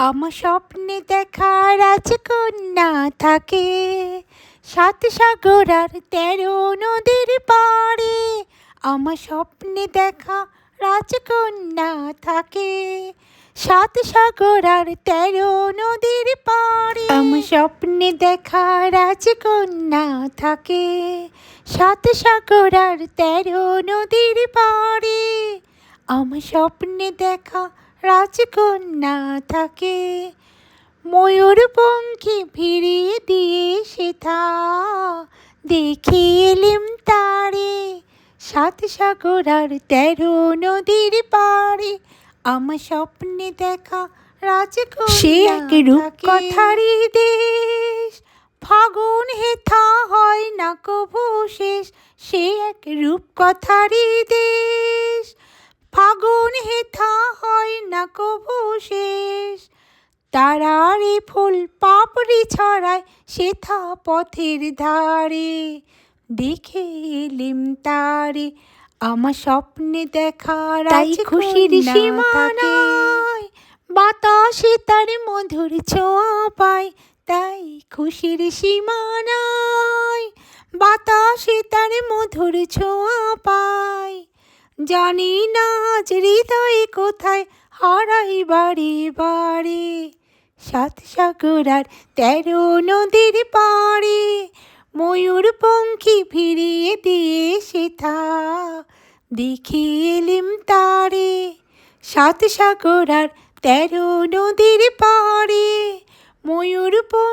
আমার স্বপ্নে দেখা রাজকন্যা থাকে ৭ সাগর আর ১৩ নদীর পাড়ে। আমার স্বপ্নে দেখা রাজকন্যা থাকে ৭ সাগর আর ১৩ নদীর পাড়ে। আমার স্বপ্নে দেখা রাজকন্যা থাকে ৭ সাগর আর ১৩ নদীর পাড়ে। আমার স্বপ্নে দেখা রাজকন্যা থাকে ময়ূরপঙ্খী ফিরিয়ে দিয়ে সেথা দেখে এলিম তারে ৭ সাগর আর ১৩ নদীর পাড়ে। আমার স্বপ্নে দেখা রাজকন্যা সে এক রূপকথারই দেশ, ফাগুন হেথা হয় না কভু শেষ। সে এক রূপকথারই দেশ, ফাগুন হেথা হয় না কভু শেষ। তারারে ফুল পাপড়ি ছড়ায় সেথা পথের ধারে, দেখে এলিম তারে। আমার স্বপ্নে দেখা তাই খুশির সীমা নাই, বাতাসে তার মধুর ছোঁয়া পায়। তাই খুশির সীমা নাই, বাতাসে তার মধুর ছোঁয়া পায়। জানি না আজ হৃদয়ে কোথায় হারাই বারে বারে ৭ সাগর আর ১৩ নদীর পাড়ে। ময়ূরপঙ্খী ফিরিয়ে দিয়ে সেথা দেখে এলিম তারে ৭ সাগর আর ১৩ নদীর পাড়ে। ময়ূরপঙ্খী